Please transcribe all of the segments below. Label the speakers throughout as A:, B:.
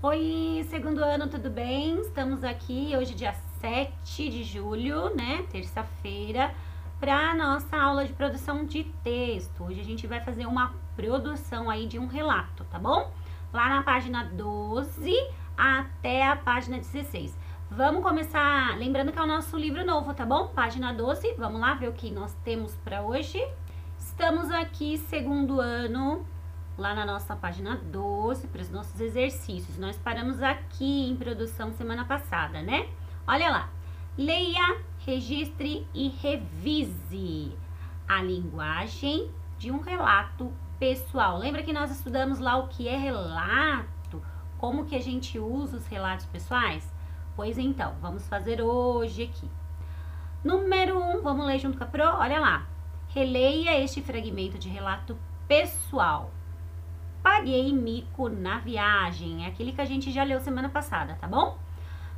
A: Oi, segundo ano, tudo bem? Estamos aqui hoje, dia 7 de julho, né? Terça-feira, para a nossa aula de produção de texto. Hoje a gente vai fazer uma produção aí de um relato, tá bom? Lá na página 12 até a página 16. Vamos começar, lembrando que é o nosso livro novo, tá bom? Página 12, vamos lá ver o que nós temos para hoje. Estamos aqui, segundo ano, lá na nossa página 12, para os nossos exercícios. Nós paramos aqui em produção semana passada, né? Olha lá. Leia, registre e revise a linguagem de um relato pessoal. Lembra que nós estudamos lá o que é relato? Como que a gente usa os relatos pessoais? Pois então, vamos fazer hoje aqui. Número 1, vamos ler junto com a Pro? Olha lá. Releia este fragmento de relato pessoal. Paguei mico na viagem. É aquele que a gente já leu semana passada, tá bom?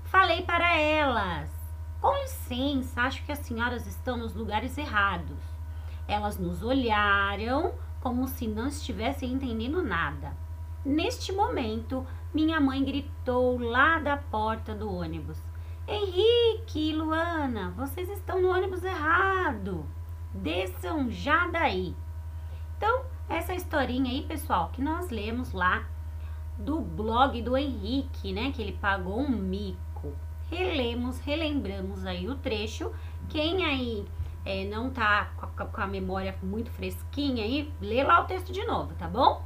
A: Falei para elas. Com licença, acho que as senhoras estão nos lugares errados. Elas nos olharam como se não estivessem entendendo nada. Neste momento, minha mãe gritou lá da porta do ônibus. Henrique e Luana, vocês estão no ônibus errado. Desçam já daí. Então, essa historinha aí, pessoal, que nós lemos lá do blog do Henrique, né? Que ele pagou um mico. Relembramos aí o trecho. Quem aí não tá com a memória muito fresquinha aí, lê lá o texto de novo, tá bom?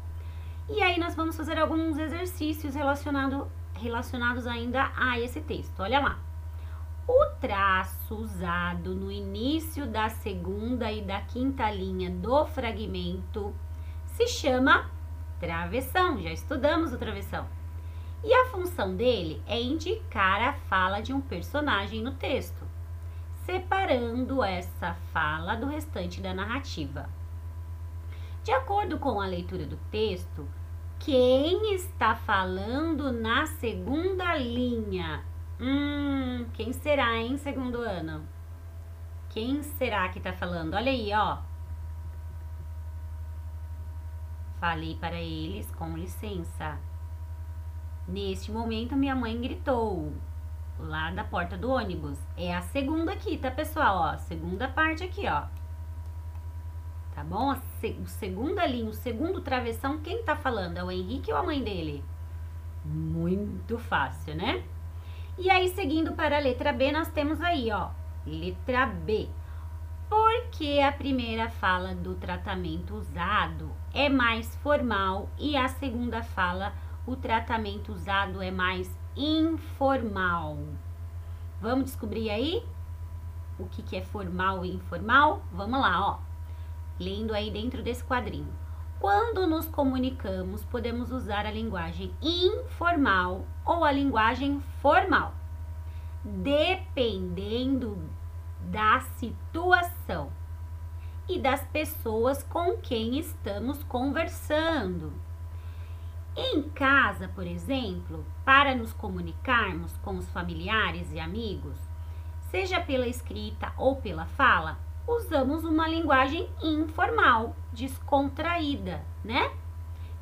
A: E aí nós vamos fazer alguns exercícios relacionados ainda a esse texto. Olha lá. O traço usado no início da segunda e da quinta linha do fragmento se chama travessão. Já estudamos o travessão. E a função dele é indicar a fala de um personagem no texto, separando essa fala do restante da narrativa. De acordo com a leitura do texto, quem está falando na segunda linha? Quem será, hein, segundo ano? Quem será que tá falando? Olha aí, ó. Falei para eles, com licença. Neste momento, minha mãe gritou lá da porta do ônibus. É a segunda aqui, tá, pessoal? Ó, segunda parte aqui, ó. Tá bom? Segunda linha, o segundo travessão, quem tá falando? É o Henrique ou a mãe dele? Muito fácil, né? E aí, seguindo para a letra B, nós temos aí, ó, letra B. Porque a primeira fala do tratamento usado é mais formal e a segunda fala, o tratamento usado é mais informal. Vamos descobrir aí o que é formal e informal? Vamos lá, ó. Lendo aí dentro desse quadrinho. Quando nos comunicamos, podemos usar a linguagem informal ou a linguagem formal, dependendo da situação e das pessoas com quem estamos conversando. Em casa, por exemplo, para nos comunicarmos com os familiares e amigos, seja pela escrita ou pela fala, usamos uma linguagem informal, descontraída, né?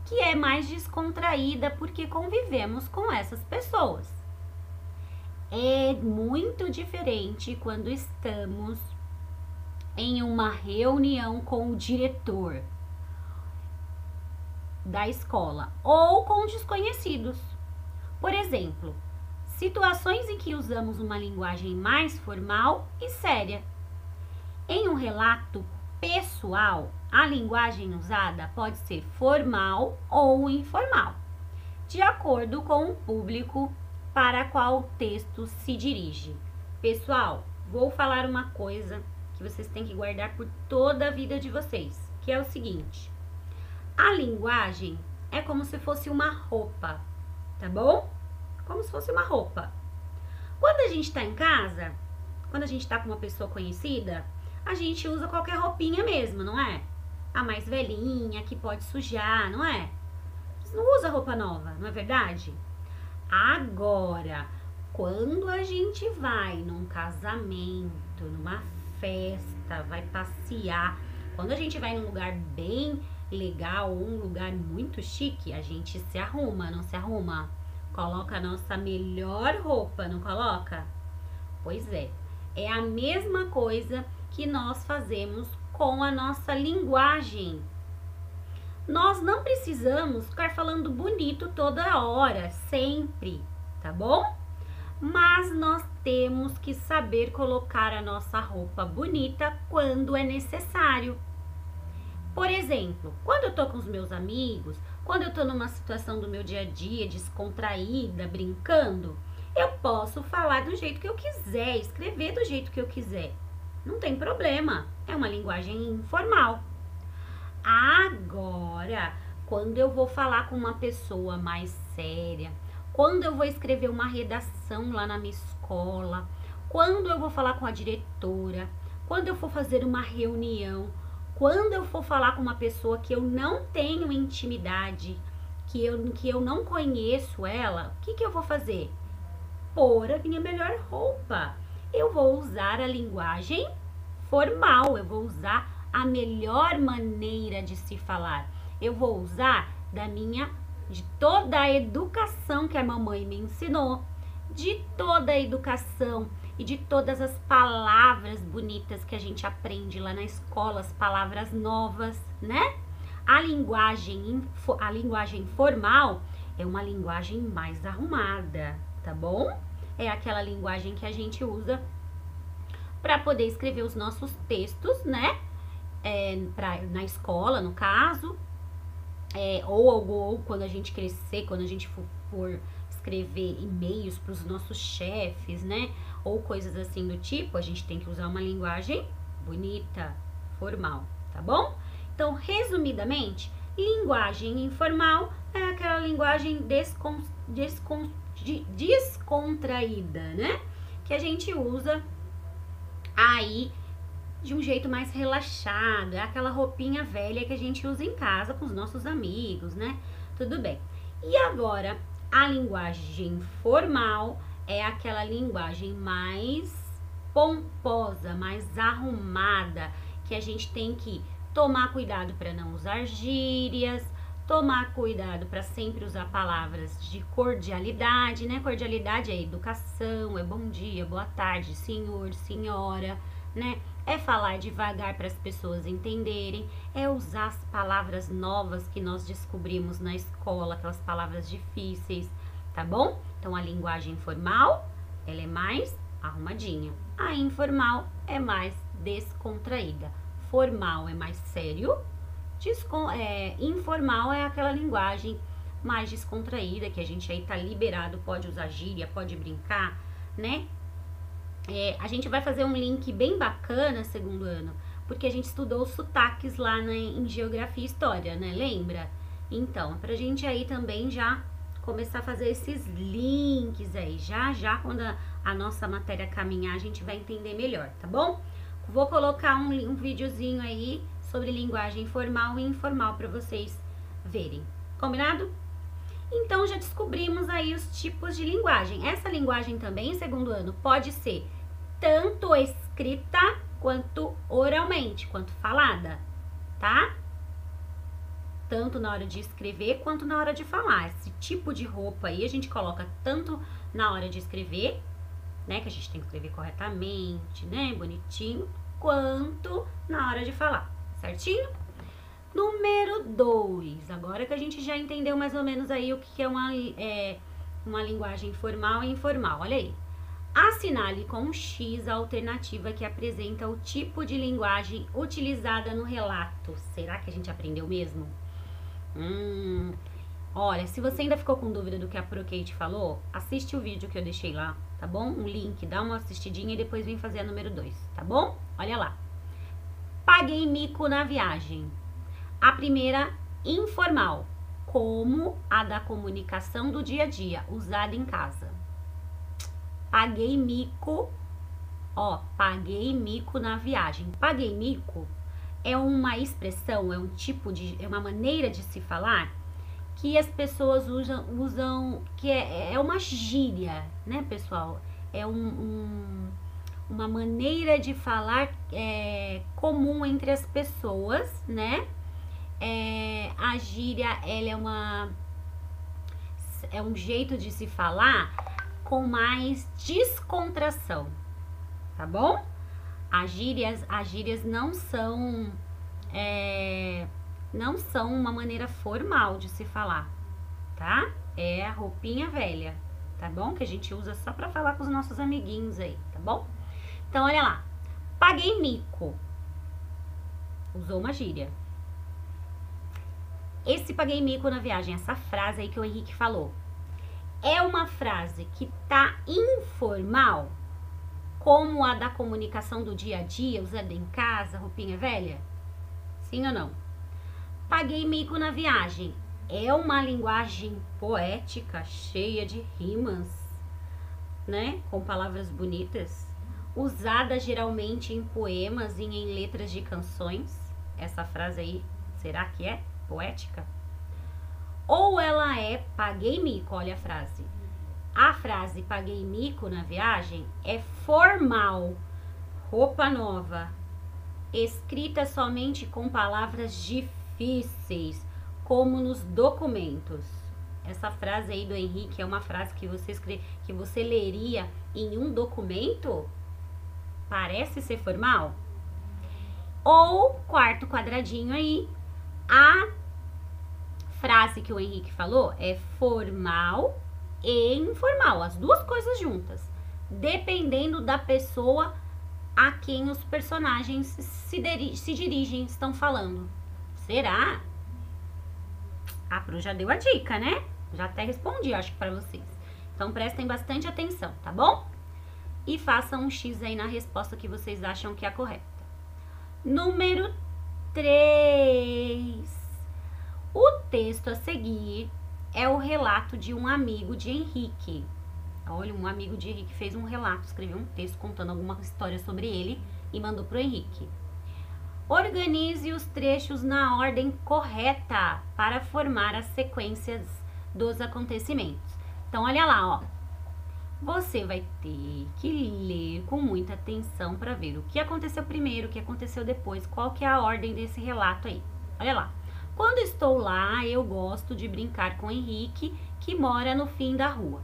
A: Que é mais descontraída porque convivemos com essas pessoas. É muito diferente quando estamos em uma reunião com o diretor da escola ou com desconhecidos. Por exemplo, situações em que usamos uma linguagem mais formal e séria. Em um relato pessoal, a linguagem usada pode ser formal ou informal, de acordo com o público para qual o texto se dirige. Pessoal, vou falar uma coisa que vocês têm que guardar por toda a vida de vocês, que é o seguinte: a linguagem é como se fosse uma roupa, tá bom? Como se fosse uma roupa. Quando a gente tá em casa, quando a gente tá com uma pessoa conhecida, a gente usa qualquer roupinha mesmo, não é? A mais velhinha, que pode sujar, não é? Você não usa roupa nova, não é verdade? Agora, quando a gente vai num casamento, numa festa, vai passear, quando a gente vai num lugar bem legal, um lugar muito chique, a gente se arruma, não se arruma? coloca a nossa melhor roupa, não coloca? Pois é, é a mesma coisa que nós fazemos com a nossa linguagem. Nós não precisamos ficar falando bonito toda hora, sempre, tá bom? Mas nós temos que saber colocar a nossa roupa bonita quando é necessário. Por exemplo, quando eu tô com os meus amigos, quando eu tô numa situação do meu dia a dia descontraída, brincando, eu posso falar do jeito que eu quiser, escrever do jeito que eu quiser. Não tem problema, é uma linguagem informal. Agora, quando eu vou falar com uma pessoa mais séria, quando eu vou escrever uma redação lá na minha escola, quando eu vou falar com a diretora, quando eu for fazer uma reunião, quando eu for falar com uma pessoa que eu não tenho intimidade, que eu não conheço ela, o que eu vou fazer? Pôr a minha melhor roupa. Eu vou usar a linguagem formal, eu vou usar a melhor maneira de se falar. Eu vou usar de toda a educação que a mamãe me ensinou, de toda a educação e de todas as palavras bonitas que a gente aprende lá na escola, as palavras novas, né? A linguagem formal é uma linguagem mais arrumada, tá bom? É aquela linguagem que a gente usa para poder escrever os nossos textos, né? Na escola, no caso, ou quando a gente crescer, quando a gente for escrever e-mails para os nossos chefes, né? Ou coisas assim do tipo, a gente tem que usar uma linguagem bonita, formal, tá bom? Então, resumidamente, linguagem informal é aquela linguagem descontraída, né? Que a gente usa aí de um jeito mais relaxado, é aquela roupinha velha que a gente usa em casa com os nossos amigos, né? Tudo bem. E agora, a linguagem formal é aquela linguagem mais pomposa, mais arrumada, que a gente tem que tomar cuidado para não usar gírias, tomar cuidado para sempre usar palavras de cordialidade, né? Cordialidade é educação, é bom dia, boa tarde, senhor, senhora, né? É falar devagar para as pessoas entenderem, é usar as palavras novas que nós descobrimos na escola, aquelas palavras difíceis, tá bom? Então, a linguagem formal, ela é mais arrumadinha. A informal é mais descontraída. Formal é mais sério, informal é aquela linguagem mais descontraída, que a gente aí tá liberado, pode usar gíria, pode brincar, né? A gente vai fazer um link bem bacana, segundo ano, porque a gente estudou os sotaques lá em Geografia e História, né? Lembra? Então, pra gente aí também já começar a fazer esses links aí. Já quando a nossa matéria caminhar, a gente vai entender melhor, tá bom? Vou colocar um videozinho aí sobre linguagem formal e informal para vocês verem. Combinado? Então, já descobrimos aí os tipos de linguagem. Essa linguagem também, segundo ano, pode ser tanto escrita quanto oralmente, quanto falada, tá? Tanto na hora de escrever quanto na hora de falar. Esse tipo de roupa aí a gente coloca tanto na hora de escrever, né, que a gente tem que escrever corretamente, né, bonitinho, quanto na hora de falar, certinho? Número 2, agora que a gente já entendeu mais ou menos aí o que é uma linguagem formal e informal, olha aí. Assinale com um X a alternativa que apresenta o tipo de linguagem utilizada no relato. Será que a gente aprendeu mesmo? Olha, se você ainda ficou com dúvida do que a Procate falou, assiste o vídeo que eu deixei lá, tá bom? Um link, dá uma assistidinha e depois vem fazer a número 2, tá bom? Olha lá. Paguei mico na viagem. A primeira, informal, como a da comunicação do dia a dia, usada em casa. Paguei mico, paguei mico na viagem. Paguei mico é uma expressão, é uma maneira de se falar que as pessoas usam que é uma gíria, né, pessoal? É uma maneira de falar comum entre as pessoas, né? A gíria, ela é um jeito de se falar com mais descontração, tá bom? As gírias não são uma maneira formal de se falar, tá? É a roupinha velha, tá bom? Que a gente usa só pra falar com os nossos amiguinhos aí, tá bom? Então, olha lá. Paguei mico. Usou uma gíria. Esse paguei mico na viagem, essa frase aí que o Henrique falou, é uma frase que tá informal, como a da comunicação do dia a dia, usada em casa, roupinha velha? Sim ou não? Paguei mico na viagem. É uma linguagem poética, cheia de rimas, né? Com palavras bonitas, usada geralmente em poemas e em letras de canções. Essa frase aí, será que é poética? Ou ela é paguei mico? Olha a frase. A frase paguei mico na viagem é formal, roupa nova, escrita somente com palavras difíceis, como nos documentos. Essa frase aí do Henrique é uma frase que você leria em um documento? Parece ser formal? Ou, quarto quadradinho aí, a frase que o Henrique falou é formal e informal, as duas coisas juntas, dependendo da pessoa a quem os personagens se dirigem, estão falando. Será? A Pro já deu a dica, né? Já até respondi, acho que pra vocês. Então, prestem bastante atenção, tá bom? E façam um X aí na resposta que vocês acham que é a correta. Número 3. O texto a seguir é o relato de um amigo de Henrique. Olha, um amigo de Henrique fez um relato, escreveu um texto contando alguma história sobre ele e mandou pro Henrique. Organize os trechos na ordem correta para formar as sequências dos acontecimentos. Então, olha lá, ó. Você vai ter que ler com muita atenção para ver o que aconteceu primeiro, o que aconteceu depois, qual que é a ordem desse relato aí. Olha lá. Quando estou lá, eu gosto de brincar com o Henrique, que mora no fim da rua.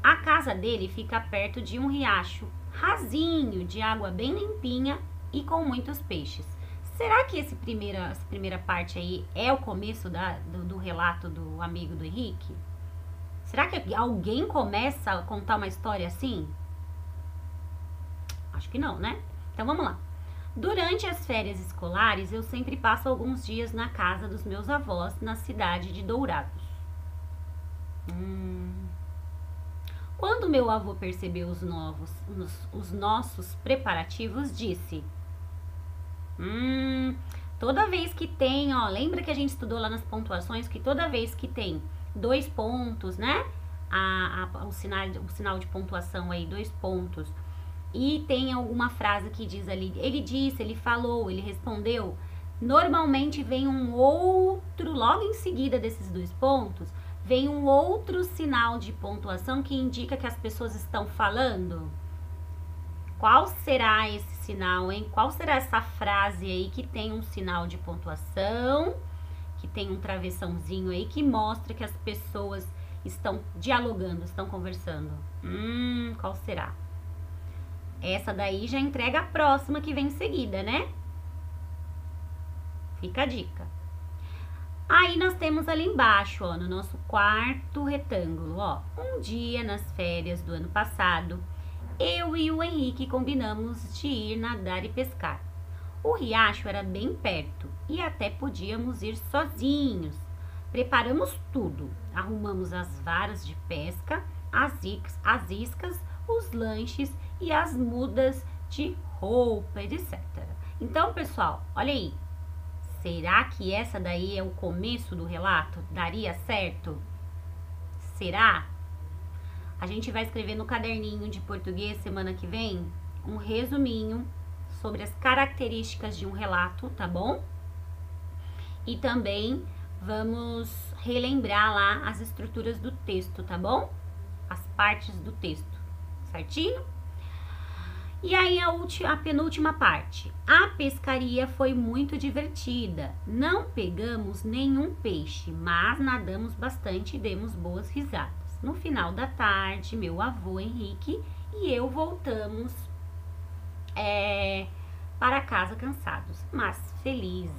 A: A casa dele fica perto de um riacho rasinho, de água bem limpinha e com muitos peixes. Será que essa primeira parte aí é o começo do relato do amigo do Henrique? Será que alguém começa a contar uma história assim? Acho que não, né? Então vamos lá. Durante as férias escolares, eu sempre passo alguns dias na casa dos meus avós, na cidade de Dourados. Quando meu avô percebeu os nossos preparativos, disse... toda vez que tem, ó, lembra que a gente estudou lá nas pontuações que toda vez que tem 2 pontos, né? O sinal de pontuação aí, 2 pontos. E tem alguma frase que diz ali, ele disse, ele falou, ele respondeu. Normalmente vem um outro, logo em seguida desses 2 pontos, vem um outro sinal de pontuação que indica que as pessoas estão falando. Qual será esse sinal, hein? Qual será essa frase aí que tem um sinal de pontuação, que tem um travessãozinho aí que mostra que as pessoas estão dialogando, estão conversando? Qual será? Essa daí já entrega a próxima que vem em seguida, né? Fica a dica. Aí nós temos ali embaixo, ó, no nosso quarto retângulo, ó. Um dia nas férias do ano passado, eu e o Henrique combinamos de ir nadar e pescar. O riacho era bem perto e até podíamos ir sozinhos. Preparamos tudo, arrumamos as varas de pesca, as iscas, os lanches e as mudas de roupa, etc. Então, pessoal, olha aí. Será que essa daí é o começo do relato? Daria certo? Será? A gente vai escrever no caderninho de português semana que vem um resuminho sobre as características de um relato, tá bom? E também vamos relembrar lá as estruturas do texto, tá bom? As partes do texto, certinho? E aí a penúltima parte. A pescaria foi muito divertida. Não pegamos nenhum peixe, mas nadamos bastante e demos boas risadas. No final da tarde, meu avô Henrique e eu voltamos para casa cansados, mas felizes.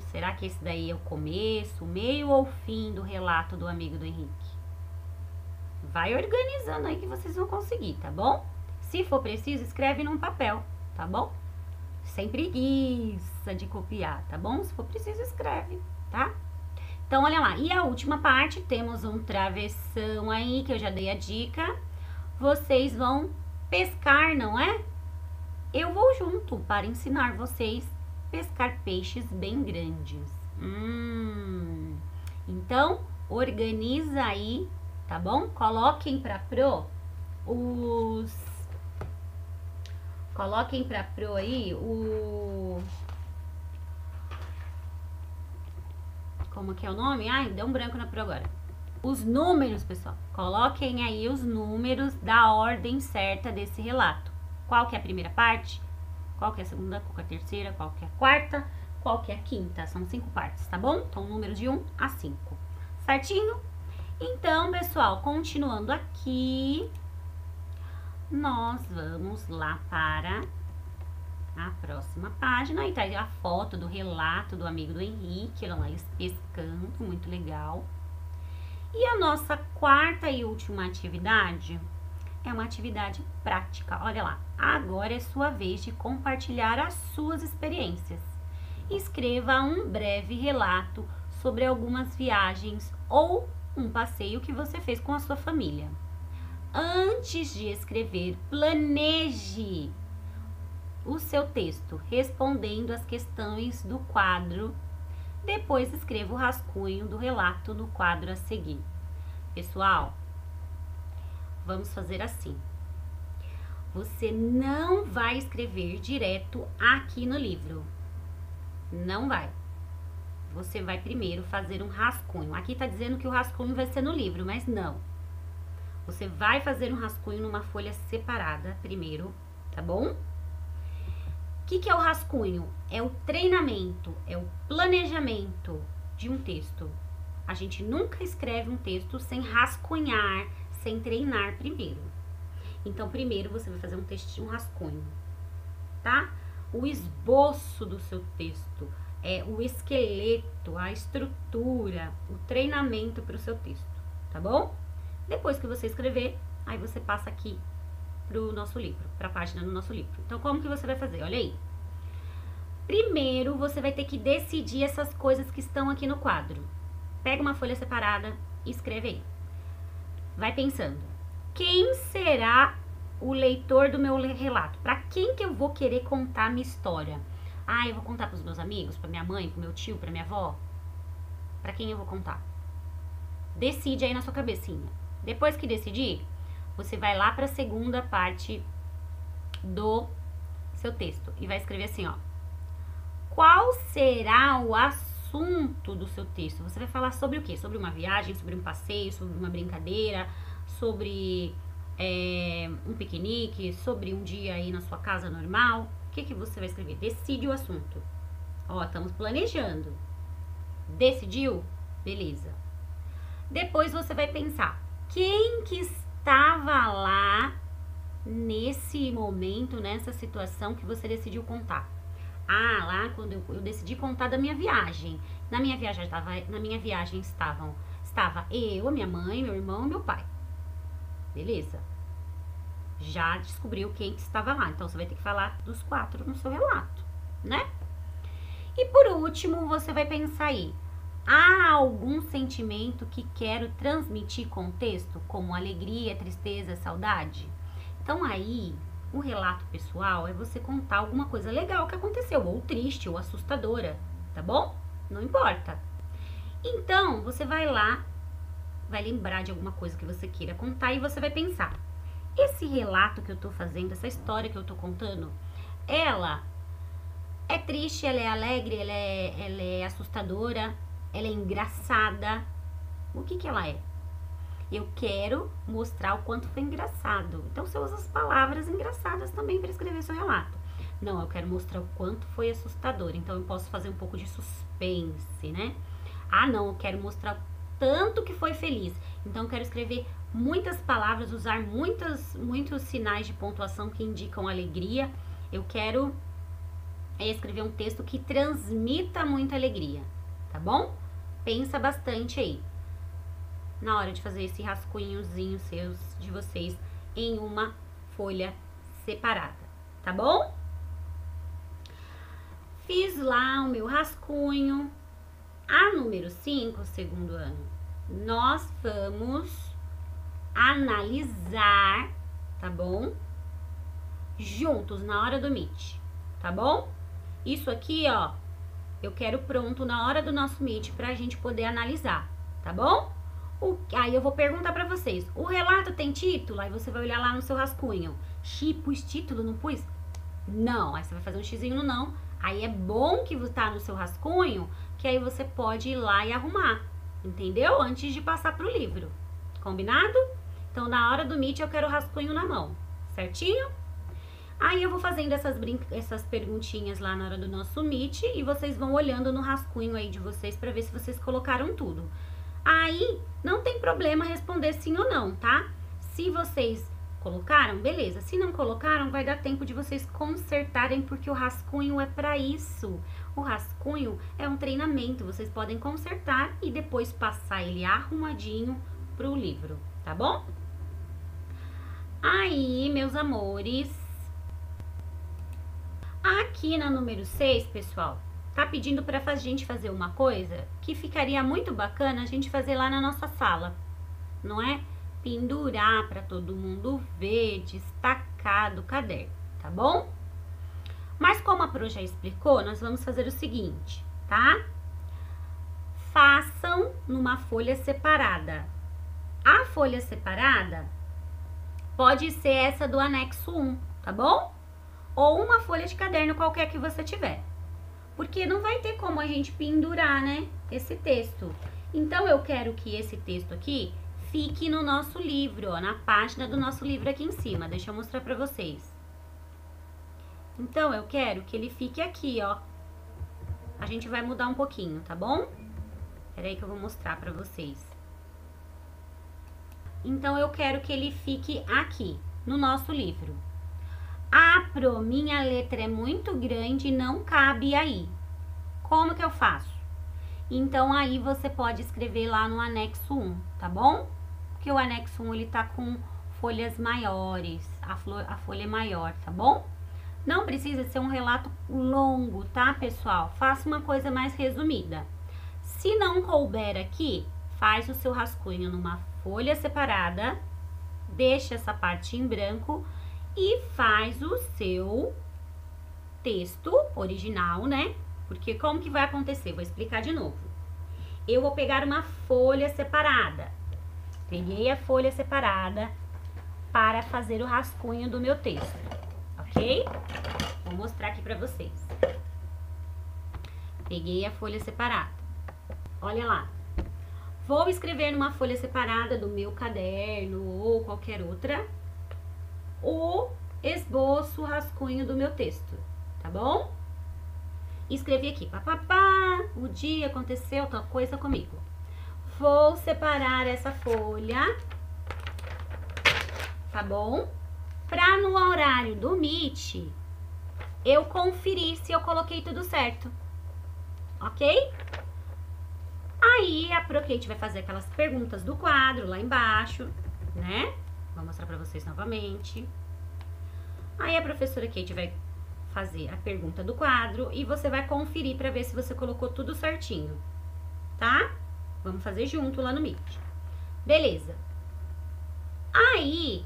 A: Será que esse daí é o começo, o meio ou o fim do relato do amigo do Henrique? Vai organizando aí que vocês vão conseguir, tá bom? Se for preciso, escreve num papel, tá bom? Sem preguiça de copiar, tá bom? Se for preciso, escreve, tá? Então, olha lá. E a última parte, temos um travessão aí, que eu já dei a dica. Vocês vão pescar, não é? Eu vou junto para ensinar vocês a pescar peixes bem grandes. Então, organiza aí, tá bom? Coloquem pra pro aí como que é o nome? Ai, deu um branco na pro agora. Os números, pessoal. Coloquem aí os números da ordem certa desse relato. Qual que é a primeira parte? Qual que é a segunda? Qual que é a terceira? Qual que é a quarta? Qual que é a quinta? São 5 partes, tá bom? Então, números de 1 a 5. Certinho? Então, pessoal, continuando aqui, nós vamos lá para a próxima página. Aí tá aí a foto do relato do amigo do Henrique, lá eles pescando, muito legal. E a nossa quarta e última atividade é uma atividade prática. Olha lá, agora é sua vez de compartilhar as suas experiências. Escreva um breve relato sobre algumas viagens ou um passeio que você fez com a sua família. Antes de escrever, planeje o seu texto, respondendo as questões do quadro. Depois escreva o rascunho do relato no quadro a seguir. Pessoal, vamos fazer assim. Você não vai escrever direto aqui no livro. Não vai. Você vai primeiro fazer um rascunho. Aqui tá dizendo que o rascunho vai ser no livro, mas não. Você vai fazer um rascunho numa folha separada primeiro, tá bom? O que é o rascunho? É o treinamento, é o planejamento de um texto. A gente nunca escreve um texto sem rascunhar, sem treinar primeiro. Então, primeiro você vai fazer um rascunho, tá? O esboço do seu texto, o esqueleto, a estrutura, o treinamento para o seu texto, tá bom? Depois que você escrever, aí você passa aqui pro nosso livro, pra página do nosso livro. Então, como que você vai fazer? Olha aí. Primeiro, você vai ter que decidir essas coisas que estão aqui no quadro. Pega uma folha separada e escreve aí. Vai pensando. Quem será o leitor do meu relato? Pra quem que eu vou querer contar a minha história? Ah, eu vou contar pros meus amigos, pra minha mãe, pro meu tio, pra minha avó? Pra quem eu vou contar? Decide aí na sua cabecinha. Depois que decidir, você vai lá para a segunda parte do seu texto e vai escrever assim, ó. Qual será o assunto do seu texto? Você vai falar sobre o quê? Sobre uma viagem, sobre um passeio, sobre uma brincadeira, sobre um piquenique, sobre um dia aí na sua casa normal. O que você vai escrever? Decide o assunto. Ó, estamos planejando. Decidiu? Beleza. Depois você vai pensar, quem que estava lá nesse momento, nessa situação que você decidiu contar? Ah, lá quando eu decidi contar da minha viagem. Na minha viagem estava eu, a minha mãe, meu irmão e meu pai. Beleza? Já descobriu quem que estava lá. Então, você vai ter que falar dos 4 no seu relato, né? E por último, você vai pensar aí. Há algum sentimento que quero transmitir com o texto, como alegria, tristeza, saudade? Então aí, o relato pessoal é você contar alguma coisa legal que aconteceu, ou triste, ou assustadora, tá bom? Não importa. Então, você vai lá, vai lembrar de alguma coisa que você queira contar e você vai pensar, esse relato que eu tô fazendo, essa história que eu tô contando, ela é triste, ela é alegre, ela é assustadora, ela é engraçada. O que ela é? Eu quero mostrar o quanto foi engraçado. Então, você usa as palavras engraçadas também para escrever seu relato. Não, eu quero mostrar o quanto foi assustador. Então, eu posso fazer um pouco de suspense, né? Ah, não, eu quero mostrar o tanto que foi feliz. Então, eu quero escrever muitas palavras, usar muitos sinais de pontuação que indicam alegria. Eu quero escrever um texto que transmita muita alegria, tá bom? Pensa bastante aí na hora de fazer esse rascunhozinho de vocês em uma folha separada, tá bom? Fiz lá o meu rascunho. A número 5, segundo ano, nós vamos analisar, tá bom? Juntos na hora do Meet, tá bom? Isso aqui, ó, eu quero pronto na hora do nosso Meet pra gente poder analisar, tá bom? Aí eu vou perguntar pra vocês, o relato tem título? Aí você vai olhar lá no seu rascunho. Pus título, não pus? Não, aí você vai fazer um xizinho no não. Aí é bom que tá no seu rascunho, que aí você pode ir lá e arrumar, entendeu? Antes de passar pro livro, combinado? Então, na hora do Meet, eu quero o rascunho na mão, certinho? Aí eu vou fazendo essas perguntinhas lá na hora do nosso Meet e vocês vão olhando no rascunho aí de vocês pra ver se vocês colocaram tudo. Aí, não tem problema responder sim ou não, tá? Se vocês colocaram, beleza. Se não colocaram, vai dar tempo de vocês consertarem, porque o rascunho é pra isso. O rascunho é um treinamento, vocês podem consertar e depois passar ele arrumadinho pro livro, tá bom? Aí, meus amores, aqui na número 6, pessoal, tá pedindo pra gente fazer uma coisa que ficaria muito bacana a gente fazer lá na nossa sala, não é? Pendurar pra todo mundo ver, destacar do caderno, tá bom? Mas como a Pro já explicou, nós vamos fazer o seguinte, tá? Façam numa folha separada. A folha separada pode ser essa do anexo 1, tá bom? Ou uma folha de caderno qualquer que você tiver. Porque não vai ter como a gente pendurar, né, esse texto. Então, eu quero que esse texto aqui fique no nosso livro, ó, na página do nosso livro aqui em cima. Deixa eu mostrar pra vocês. Então, eu quero que ele fique aqui, ó. A gente vai mudar um pouquinho, tá bom? Peraí que eu vou mostrar pra vocês. Então, eu quero que ele fique aqui, no nosso livro. Ah, Pro, minha letra é muito grande e não cabe aí. Como que eu faço? Então, aí você pode escrever lá no anexo 1, tá bom? Porque o anexo 1, ele tá com folhas maiores, a folha é maior, tá bom? Não precisa ser um relato longo, tá, pessoal? Faça uma coisa mais resumida. Se não couber aqui, faz o seu rascunho numa folha separada, deixa essa parte em branco e faz o seu texto original, né? Porque como que vai acontecer? Vou explicar de novo. Eu vou pegar uma folha separada. Peguei a folha separada para fazer o rascunho do meu texto, ok? Vou mostrar aqui pra vocês. Peguei a folha separada. Olha lá. Vou escrever numa folha separada do meu caderno ou qualquer outra o esboço, o rascunho do meu texto, tá bom? Escrevi aqui, papapá, o dia aconteceu tal coisa comigo. Vou separar essa folha, tá bom? Pra no horário do Meet, eu conferir se eu coloquei tudo certo, ok? Aí, a Procate vai fazer aquelas perguntas do quadro lá embaixo, né? Vou mostrar pra vocês novamente. Aí, a professora Kate vai fazer a pergunta do quadro e você vai conferir pra ver se você colocou tudo certinho, tá? Vamos fazer junto lá no Meet. Beleza. Aí,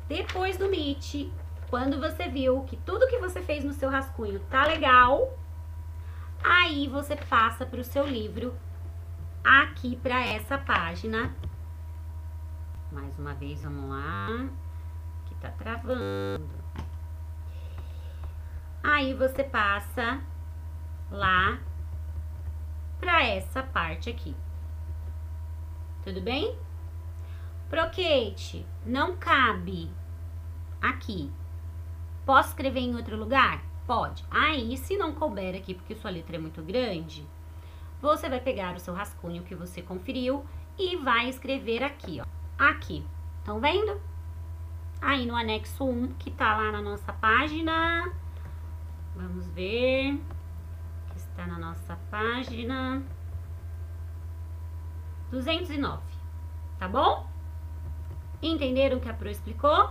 A: depois do Meet, quando você viu que tudo que você fez no seu rascunho tá legal, aí você passa pro seu livro aqui pra essa página. Mais uma vez, vamos lá. Que tá travando. Aí você passa lá pra essa parte aqui. Tudo bem? Procate, não cabe aqui. Posso escrever em outro lugar? Pode. Aí, se não couber aqui, porque sua letra é muito grande, você vai pegar o seu rascunho que você conferiu e vai escrever aqui, ó. Aqui. Estão vendo? Aí, no anexo 1, que tá lá na nossa página. Vamos ver. Que está na nossa página 209. Tá bom? Entenderam o que a Pro explicou?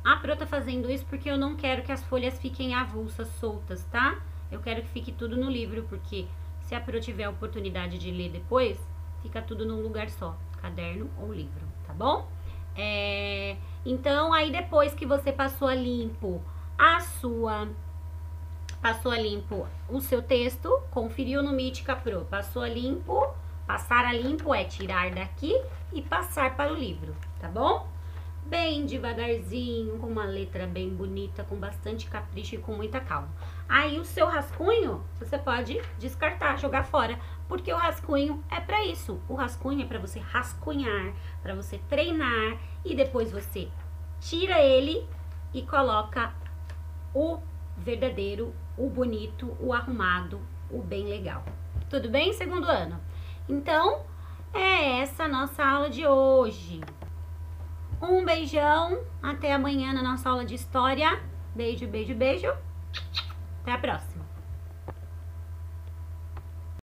A: A Pro tá fazendo isso porque eu não quero que as folhas fiquem avulsas, soltas, tá? Eu quero que fique tudo no livro, porque se a Pro tiver a oportunidade de ler depois, fica tudo num lugar só, caderno ou livro, tá bom? Então, aí depois que você passou a limpo o seu texto, conferiu no Mítica Pro, passou a limpo, passar a limpo é tirar daqui e passar para o livro, tá bom? Bem devagarzinho, com uma letra bem bonita, com bastante capricho e com muita calma. Aí o seu rascunho, você pode descartar, jogar fora, porque o rascunho é para isso. O rascunho é para você rascunhar, para você treinar e depois você tira ele e coloca o verdadeiro, o bonito, o arrumado, o bem legal. Tudo bem, segundo ano? Então, é essa a nossa aula de hoje. Um beijão, até amanhã na nossa aula de história. Beijo, beijo, beijo. Até a próxima.